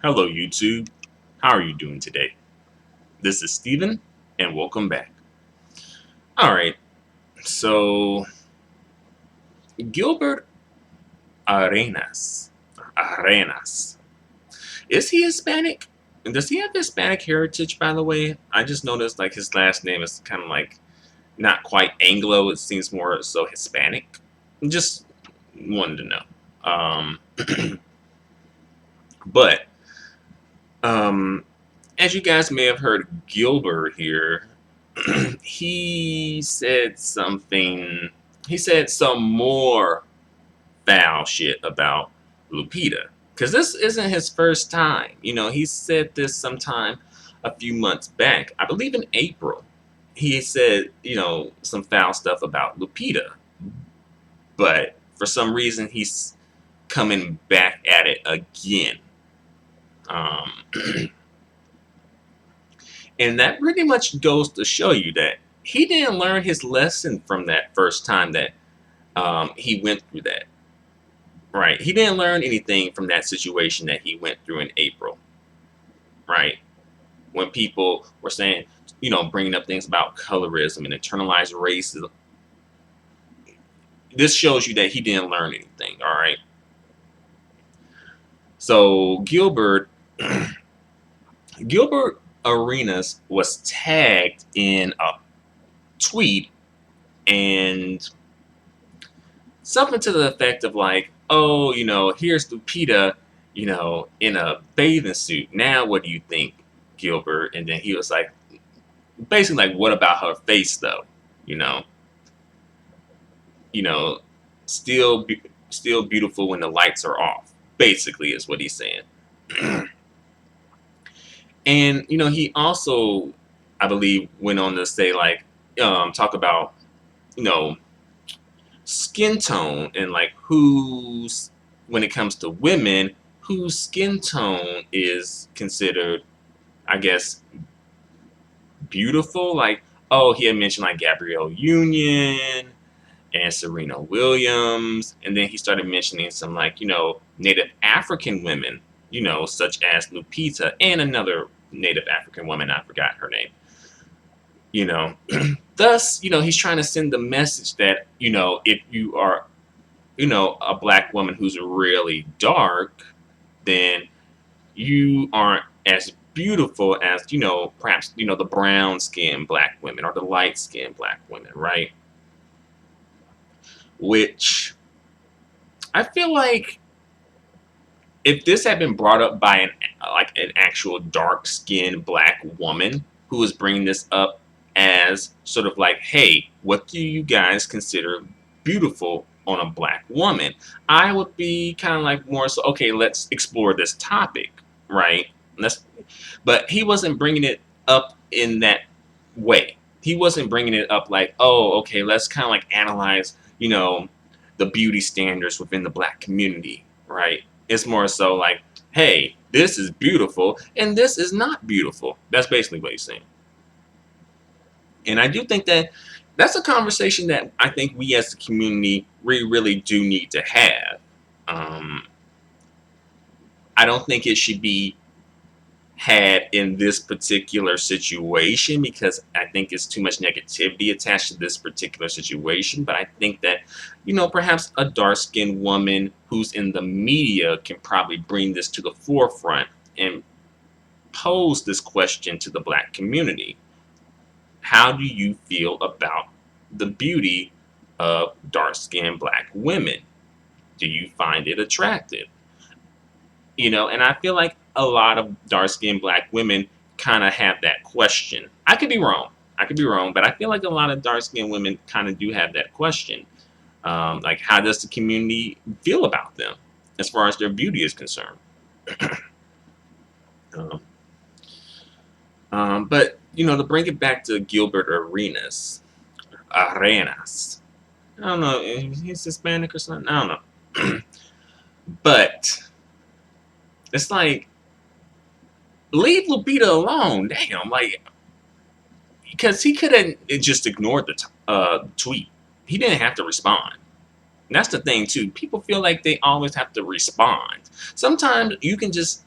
Hello, YouTube. How are you doing today? This is Steven, and welcome back. All right, so Gilbert Arenas. Is he Hispanic? And does he have Hispanic heritage, by the way? I just noticed like his last name is kind of like not quite Anglo. It seems more so Hispanic. Just wanted to know. Um, but um, as you guys may have heard, Gilbert here he said something. He said some more foul shit about Lupita because this isn't his first time. He said this sometime a few months back. I believe in April. He said some foul stuff about Lupita, but for some reason he's coming back at it again. Um, And that pretty much goes to show you that he didn't learn his lesson from that first time that he went through that. Right? He didn't learn anything from that situation that he went through in April. Right? When people were saying, bringing up things about colorism and internalized racism. This shows you that he didn't learn anything. All right. So Gilbert Arenas was tagged in a tweet and something to the effect of like, oh, here's Lupita, in a bathing suit. Now, what do you think, Gilbert? And then he was like, basically, like, what about her face, though? You know, you know, still, still beautiful when the lights are off. Basically, is what he's saying. And he also, I believe, went on to say like, talk about, you know, skin tone and like who's when it comes to women whose skin tone is considered, I guess, beautiful. Like, oh, he had mentioned like Gabrielle Union and Serena Williams, and then he started mentioning some like Native African women, such as Lupita and another Native African woman, I forgot her name. you know Thus, he's trying to send the message that if you are a black woman who's really dark, then you aren't as beautiful as perhaps the brown skinned black women or the light skinned black women, right? Which I feel like if this had been brought up by an actual dark skinned black woman who was bringing this up as sort of like, hey, what do you guys consider beautiful on a black woman? I would be kind of like more so, okay, let's explore this topic, right? But he wasn't bringing it up in that way. He wasn't bringing it up like, oh, okay, let's kind of like analyze, the beauty standards within the black community, right? It's more so like, hey, this is beautiful and this is not beautiful. That's basically what he's saying. And I do think that that's a conversation that I think we as a community really do need to have. I don't think it should be had in this particular situation because I think it's too much negativity attached to this particular situation. But I think that, perhaps a dark-skinned woman who's in the media can probably bring this to the forefront and pose this question to the black community. How do you feel about the beauty of dark-skinned black women? Do you find it attractive? And I feel like a lot of dark-skinned black women kind of have that question. I could be wrong. But I feel like a lot of dark-skinned women kind of do have that question. Like, how does the community feel about them as far as their beauty is concerned? um, but, to bring it back to Gilbert Arenas, I don't know, he's Hispanic or something. I don't know. But it's like, leave Lupita alone. Damn, like, because he could have just ignored the tweet. He didn't have to respond. And that's the thing too. People feel like they always have to respond. Sometimes you can just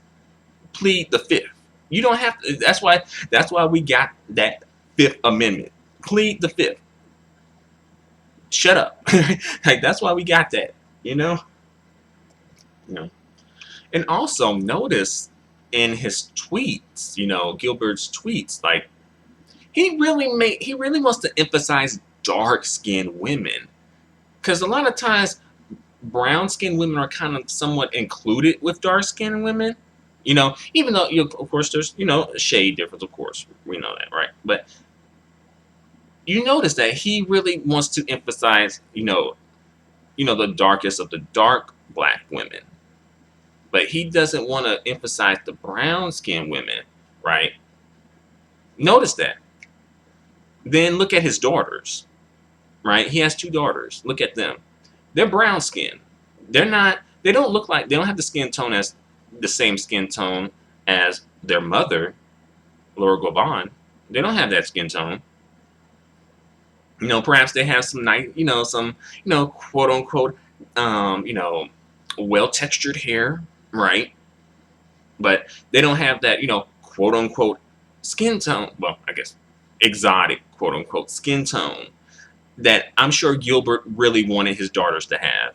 plead the fifth. You don't have to. That's why we got that Fifth Amendment. Plead the fifth. Shut up. Like that's why we got that. You know. You know. And also notice in his tweets, Gilbert's tweets, like he really wants to emphasize dark skinned women. Because a lot of times brown skinned women are kind of somewhat included with dark skinned women. Even though of course there's a shade difference, of course. We know that, right? But you notice that he really wants to emphasize, the darkest of the dark black women. But he doesn't want to emphasize the brown skinned women, right? Notice that. Then look at his daughters, right? He has two daughters. Look at them. They're brown skinned. They don't have the skin tone as the same skin tone as their mother, Laura Govan. They don't have that skin tone. Perhaps they have some nice, quote unquote, well textured hair, right? But they don't have that, quote unquote skin tone. Well, I guess exotic, quote unquote, skin tone that I'm sure Gilbert really wanted his daughters to have.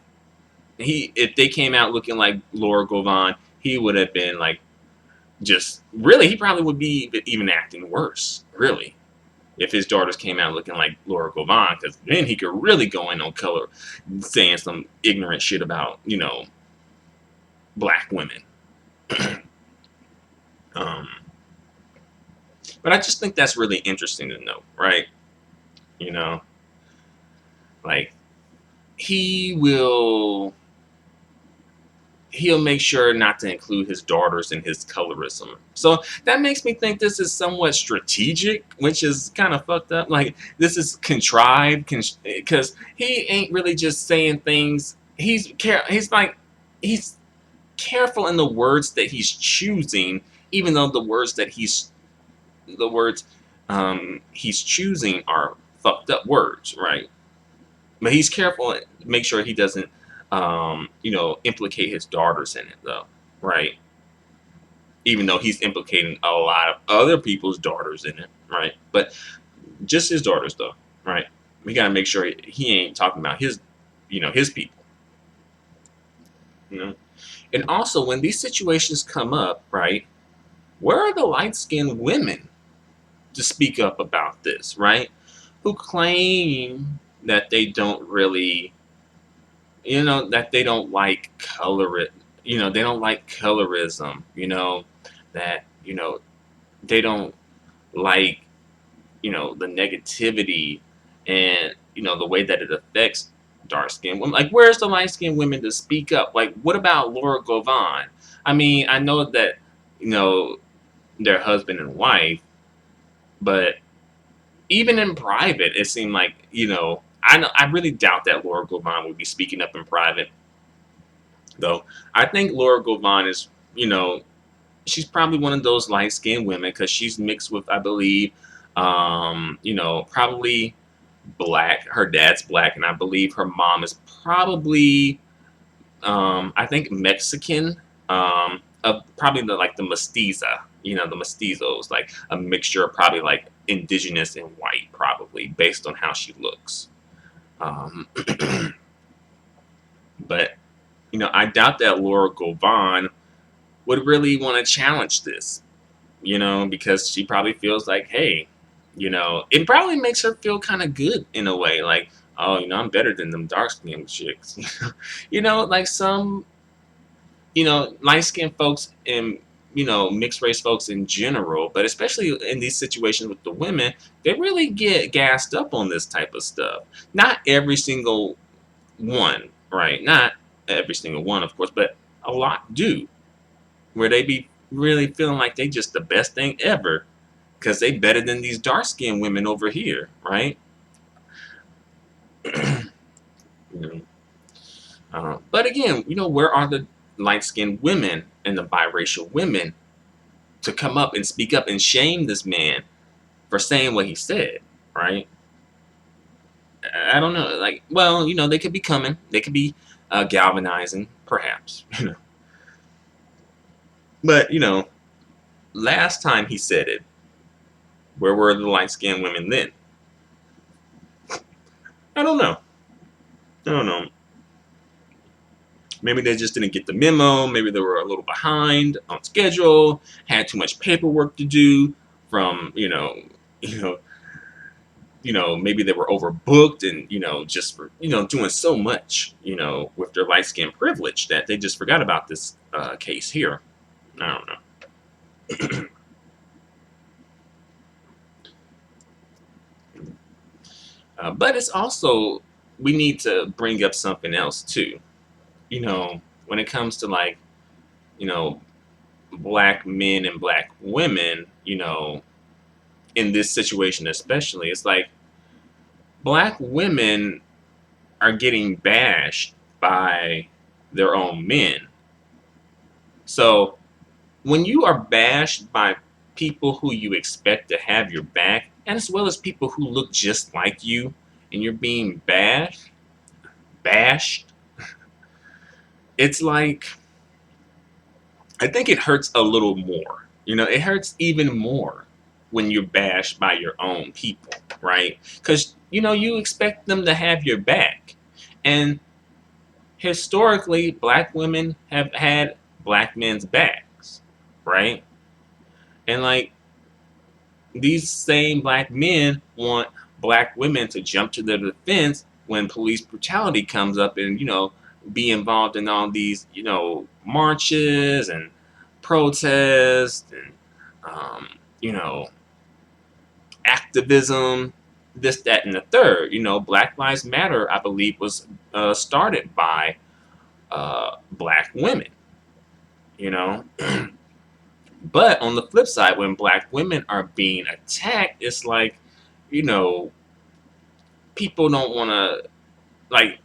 If they came out looking like Laura Govan, he would have been like, he probably would be even acting worse, really, if his daughters came out looking like Laura Govan, because then he could really go in on color, saying some ignorant shit about, black women. But I just think that's really interesting to note, right? Like he'll make sure not to include his daughters in his colorism. So that makes me think this is somewhat strategic, which is kind of fucked up. Like this is contrived, because he ain't really just saying things. He's careful in the words that he's choosing, even though the words he's choosing are fucked up words, right? But he's careful to make sure he doesn't, implicate his daughters in it, though, right? Even though he's implicating a lot of other people's daughters in it, right? But just his daughters, though, right? We got to make sure he ain't talking about his people, And also, when these situations come up, right, where are the light-skinned women to speak up about this, right? Who claim that they don't really, that they don't like color, they don't like colorism, that, they don't like, the negativity and, the way that it affects dark skinned women. Like, where's the light skinned women to speak up? Like, what about Laura Govan? I mean, I know that, they're husband and wife, but even in private, it seemed like, I really doubt that Laura Govan would be speaking up in private, though. I think Laura Govan is, she's probably one of those light-skinned women because she's mixed with, I believe, probably black. Her dad's black, and I believe her mom is probably, I think, Mexican, of probably the mestiza, the mestizos, like a mixture of probably like indigenous and white, probably based on how she looks. But I doubt that Laura Govan would really want to challenge this, because she probably feels like, hey, it probably makes her feel kind of good in a way, like, oh, I'm better than them dark skinned chicks, like some, light skinned folks and mixed race folks in general, but especially in these situations with the women, they really get gassed up on this type of stuff. Not every single one, right? Not every single one, of course, but a lot do, where they be really feeling like they just the best thing ever because they better than these dark skinned women over here, right? But again, where are the light-skinned women and the biracial women to come up and speak up and shame this man for saying what he said, right? I don't know. Like, well, they could be coming. They could be galvanizing, perhaps. But, last time he said it, where were the light-skinned women then? I don't know. I don't know. Maybe they just didn't get the memo. Maybe they were a little behind on schedule, had too much paperwork to do from, you know, maybe they were overbooked and, just for, doing so much, with their light skin privilege that they just forgot about this case here. I don't know. But it's also, we need to bring up something else too. When it comes to like, you know, black men and black women, in this situation especially, it's like black women are getting bashed by their own men. So when you are bashed by people who you expect to have your back, and as well as people who look just like you, and you're being bashed, it's like, I think it hurts a little more. It hurts even more when you're bashed by your own people, right? Because, you expect them to have your back. And historically, black women have had black men's backs, right? And like, these same black men want black women to jump to their defense when police brutality comes up and, be involved in all these, marches and protests and, you know, activism, this, that, and the third. Black Lives Matter, I believe, was started by black women, you know. But on the flip side, when black women are being attacked, it's like, you know, people don't want to, like,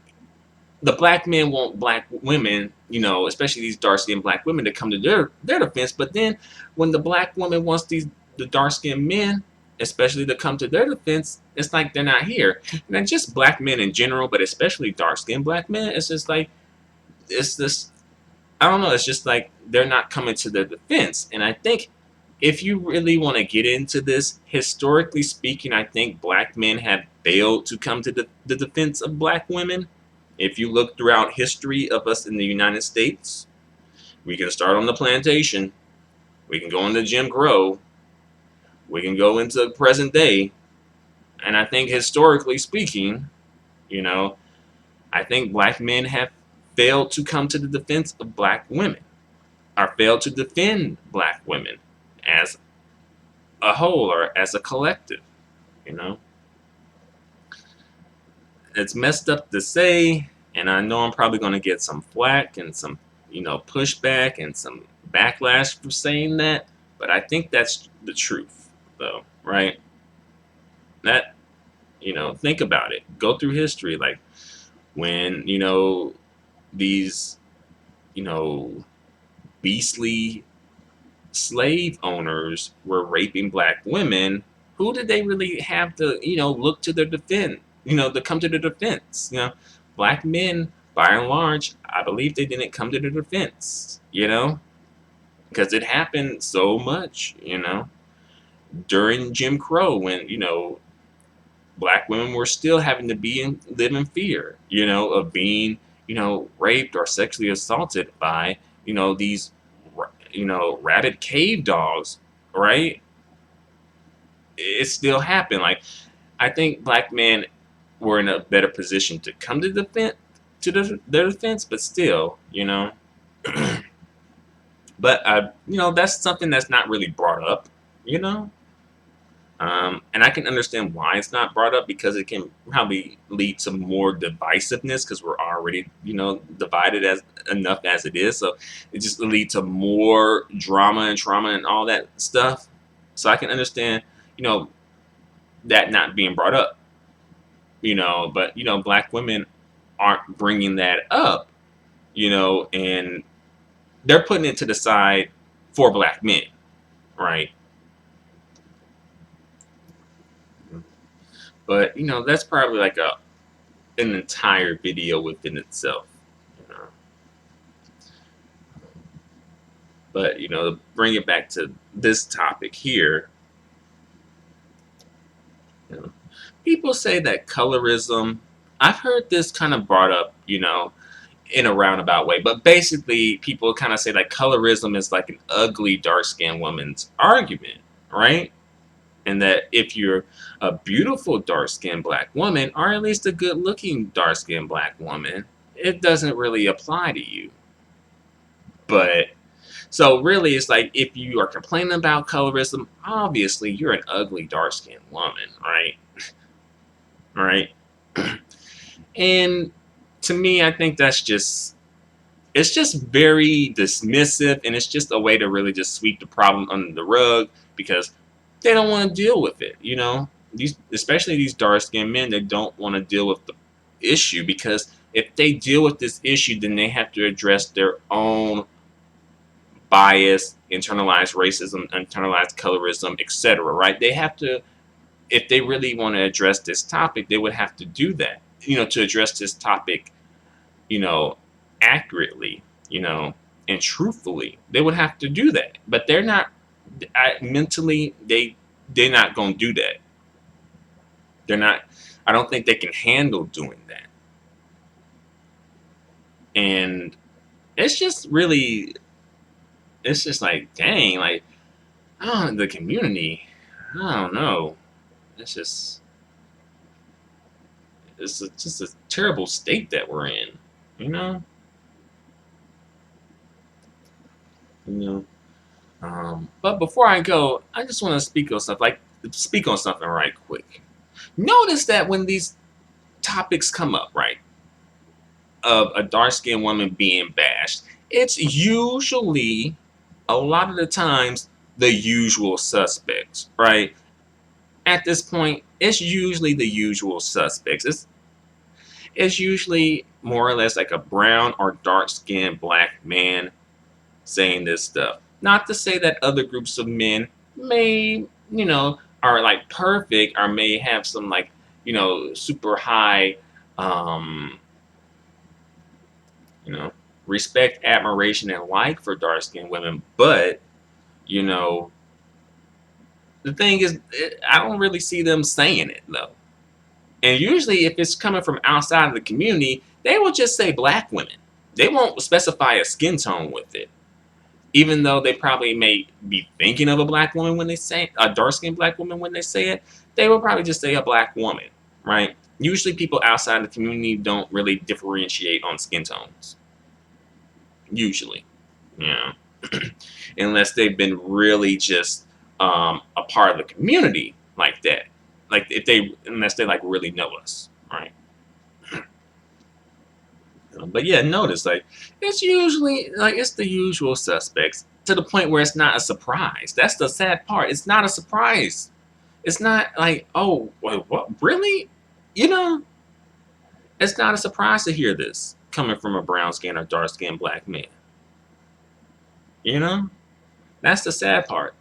the black men want black women, especially these dark-skinned black women, to come to their defense. But then when the black woman wants the dark-skinned men, especially to come to their defense, it's like they're not here. And just black men in general, but especially dark-skinned black men, it's just like, it's this, I don't know, it's just like they're not coming to their defense. And I think if you really want to get into this, historically speaking, I think black men have failed to come to the defense of black women. If you look throughout history of us in the United States, we can start on the plantation, we can go into Jim Crow, we can go into present day, and I think historically speaking, I think black men have failed to come to the defense of black women, or failed to defend black women as a whole or as a collective, you know. It's messed up to say, and I know I'm probably going to get some flack and some, pushback and some backlash for saying that, but I think that's the truth, though, right? That, think about it. Go through history, like when, these, beastly slave owners were raping black women, who did they really have to, look to their defense, to come to their defense? Black men, by and large, I believe they didn't come to their defense, because it happened so much, during Jim Crow when, black women were still having to live in fear, of being, raped or sexually assaulted by, these, rabid cave dogs, right? It still happened. Like, I think black men were in a better position to come to their defense, but still, but that's something that's not really brought up, you know. And I can understand why it's not brought up, because it can probably lead to more divisiveness, because we're already, divided as enough as it is. So it just leads to more drama and trauma and all that stuff. So I can understand, that not being brought up, but, black women aren't bringing that up, and they're putting it to the side for black men, right? But that's probably like an entire video within itself. You know? But to bring it back to this topic here, you know, people say that colorism. I've heard this kind of brought up, in a roundabout way, but basically, people kind of say that colorism is like an ugly dark skinned woman's argument, right? And that if you're a beautiful dark skinned black woman, or at least a good looking dark skinned black woman, it doesn't really apply to you. But so really, it's like if you are complaining about colorism, obviously you're an ugly dark skinned woman, right? Right? And to me, I think that's just it's just very dismissive, and it's just a way to really just sweep the problem under the rug because they don't want to deal with it. These, especially these dark skinned men, they don't want to deal with the issue because if they deal with this issue, then they have to address their own bias, internalized racism, internalized colorism, etc. Right? They have to, if they really want to address this topic, they would have to do that. To address this topic, you know, accurately, and truthfully, they would have to do that. But they're not. Mentally, they're not going to do that. They're not. I don't think they can handle doing that. And it's just really, it's just like, dang, like, oh, the community. I don't know. It's just, just a terrible state that we're in. You know. You know. But before I go, I just want to speak on something right quick. Notice that when these topics come up, right, of a dark skinned woman being bashed, it's usually a lot of the times the usual suspects, right? At this point, it's usually the usual suspects. It's usually more or less like a brown or dark skinned black man saying this stuff. Not to say that other groups of men may, are like perfect or may have some like, super high, um, you know, respect, admiration, and like for dark skinned women. But, you know, the thing is, I don't really see them saying it though. And usually, if it's coming from outside of the community, they will just say black women. They won't specify a skin tone with it. Even though they probably may be thinking of a black woman when they say a dark skinned black woman when they say it, they will probably just say a black woman, right? Usually, people outside the community don't really differentiate on skin tones. Usually, yeah, unless they've been really just a part of the community like that, like if they unless they like really know us, right? But yeah, notice like it's usually like it's the usual suspects to the point where it's not a surprise. That's the sad part. It's not a surprise. It's not like, oh, wait, what? Really? You know, it's not a surprise to hear this coming from a brown skinned or dark skinned black man. You know, that's the sad part.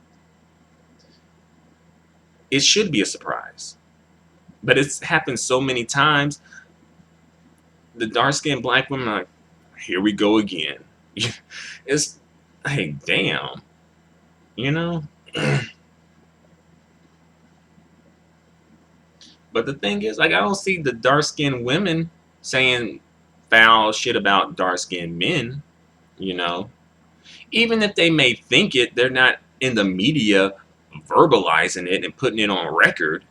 It should be a surprise, but it's happened so many times. The dark skinned black women are like, here we go again. It's like, damn, you know? But the thing is, like, I don't see the dark skinned women saying foul shit about dark skinned men, you know? Even if they may think it, they're not in the media verbalizing it and putting it on record.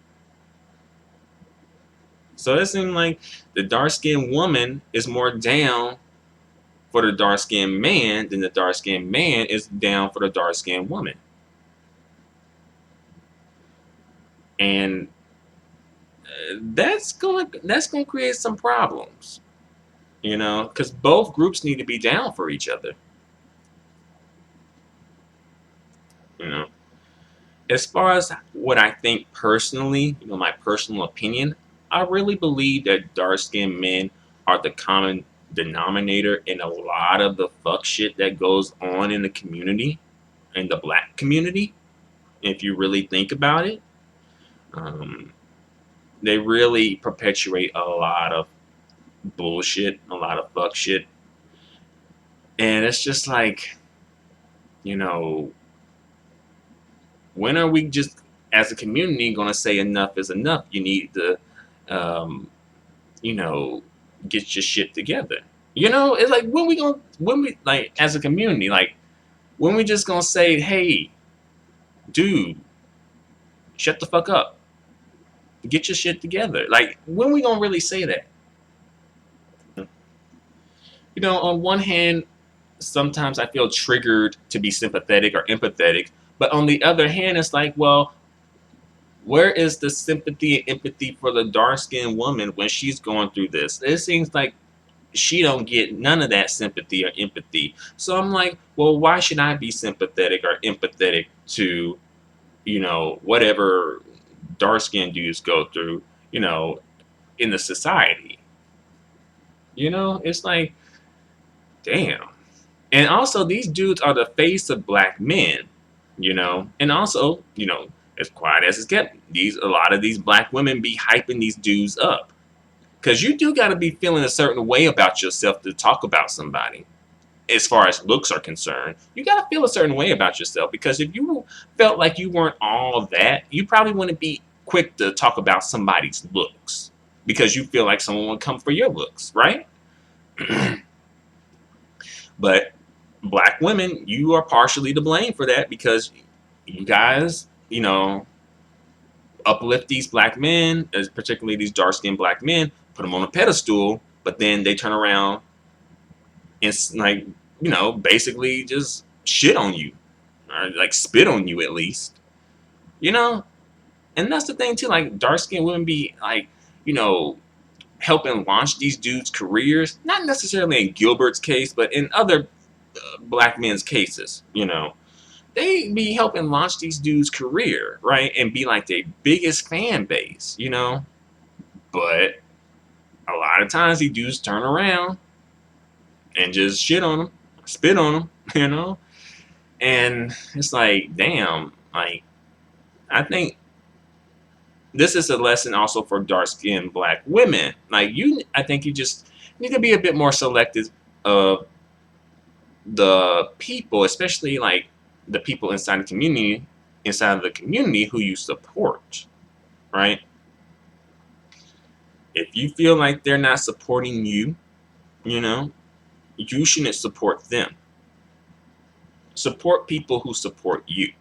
So it seems like the dark skinned woman is more down for the dark skinned man than the dark skinned man is down for the dark skinned woman. And that's gonna create some problems, because both groups need to be down for each other. You know, as far as what I think personally, my personal opinion, I really believe that dark skinned men are the common denominator in a lot of the fuck shit that goes on in the community, in the black community. If you really think about it, um, they really perpetuate a lot of bullshit, a lot of fuck shit. And it's just like, you know, when are we just as a community going to say enough is enough? You need to, um, you know, get your shit together. You know, it's like when we like as a community, like when we just gonna say, hey, dude, shut the fuck up, get your shit together. Like when we gonna really say that? You know, on one hand, sometimes I feel triggered to be sympathetic or empathetic, but on the other hand, it's like, well, where is the sympathy and empathy for the dark skinned woman when she's going through this? It seems like she don't get none of that sympathy or empathy. So I'm like, well, why should I be sympathetic or empathetic to, whatever dark skinned dudes go through, in the society? It's like, damn. And also, these dudes are the face of black men, and also, as quiet as it's kept, a lot of these black women be hyping these dudes up. Because you do got to be feeling a certain way about yourself to talk about somebody. As far as looks are concerned, you got to feel a certain way about yourself. Because if you felt like you weren't all that, you probably wouldn't be quick to talk about somebody's looks. Because you feel like someone would come for your looks, right? But black women, you are partially to blame for that because you guys, uplift these black men, particularly these dark-skinned black men, put them on a pedestal, but then they turn around and like, basically just shit on you, or like spit on you at least, you know. And that's the thing too. Like dark-skinned women be like, helping launch these dudes' careers. Not necessarily in Gilbert's case, but in other black men's cases, they be helping launch these dudes' career, right? And be like their biggest fan base, But a lot of times these dudes turn around and just shit on them, spit on them, And it's like, damn, like, I think this is a lesson also for dark-skinned black women. Like, I think you just need to be a bit more selective of the people, especially like the people inside of the community who you support, right? If you feel like they're not supporting you, you shouldn't support them. Support people who support you.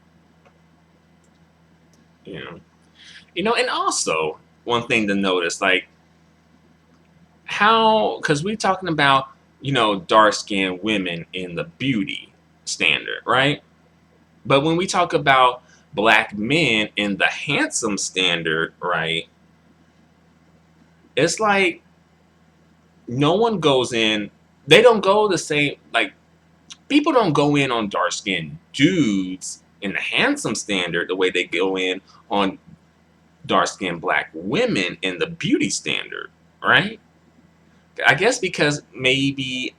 And also one thing to notice, like because we're talking about, dark-skinned women in the beauty standard, right? But when we talk about black men in the handsome standard, right? It's like no one goes in. They don't go the same. Like people don't go in on dark skinned dudes in the handsome standard the way they go in on dark skinned black women in the beauty standard, right? I guess because maybe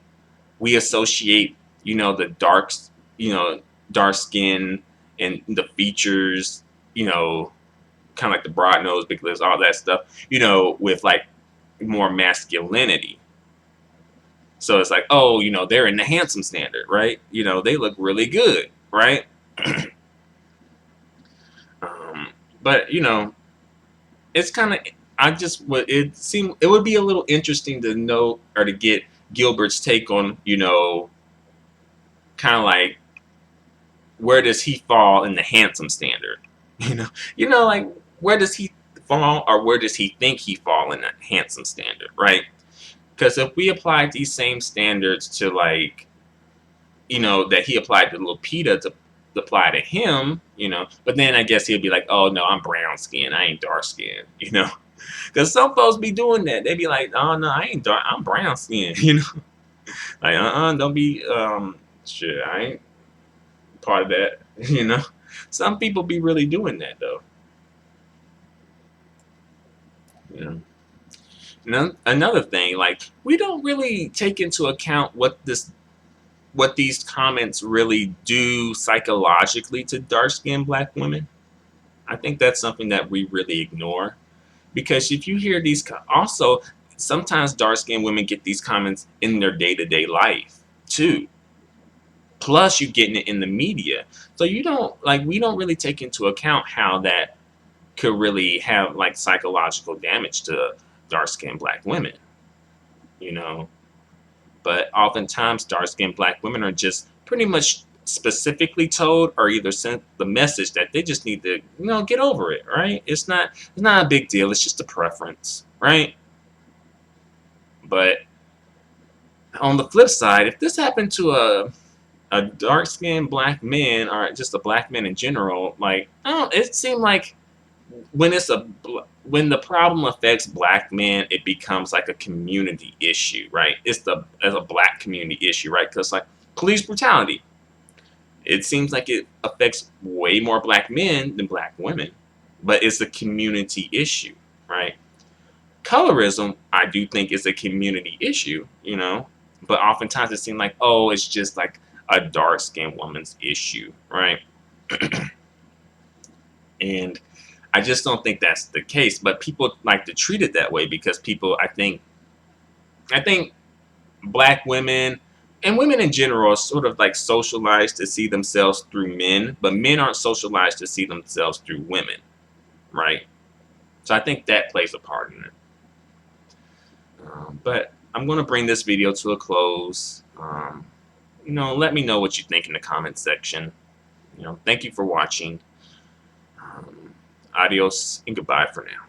we associate, the dark skin and the features, kind of like the broad nose, big lips, all that stuff, with like more masculinity. So it's like, oh, they're in the handsome standard, right? They look really good, right? But it's kind of, it would be a little interesting to know or to get Gilbert's take on, kind of like where does he fall in the handsome standard? Like where does he fall or where does he think he fall in the handsome standard, right? Because if we applied these same standards to like, that he applied to Lupita to apply to him, but then I guess he'd be like, oh no, I'm brown skin, I ain't dark skin, Because some folks be doing that. They be like, oh no, I ain't dark, I'm brown skin, Like, don't be, shit, I ain't part of that, Some people be really doing that though. Another thing, like we don't really take into account what these comments really do psychologically to dark-skinned black women. I think that's something that we really ignore. Because if you hear also, sometimes dark-skinned women get these comments in their day-to-day life, too. Plus, you getting it in the media, so you don't like we don't really take into account how that could really have like psychological damage to dark skinned black women, you know. But oftentimes, dark skinned black women are just pretty much specifically told or either sent the message that they just need to, get over it, right? It's not a big deal. It's just a preference, right? But on the flip side, if this happened to a dark skinned black man or just a black man in general, like, oh, it seemed like when when the problem affects black men, it becomes like a community issue, right? It's the as a black community issue, right? Because like police brutality, it seems like it affects way more black men than black women, but it's a community issue, right? Colorism, I do think is a community issue, but oftentimes it seems like, oh, it's just like a dark skinned woman's issue, right? And I just don't think that's the case. But people like to treat it that way because people, I think black women and women in general are sort of like socialized to see themselves through men, but men aren't socialized to see themselves through women, right? So I think that plays a part in it. But I'm going to bring this video to a close. Let me know what you think in the comment section. Thank you for watching. Adios and goodbye for now.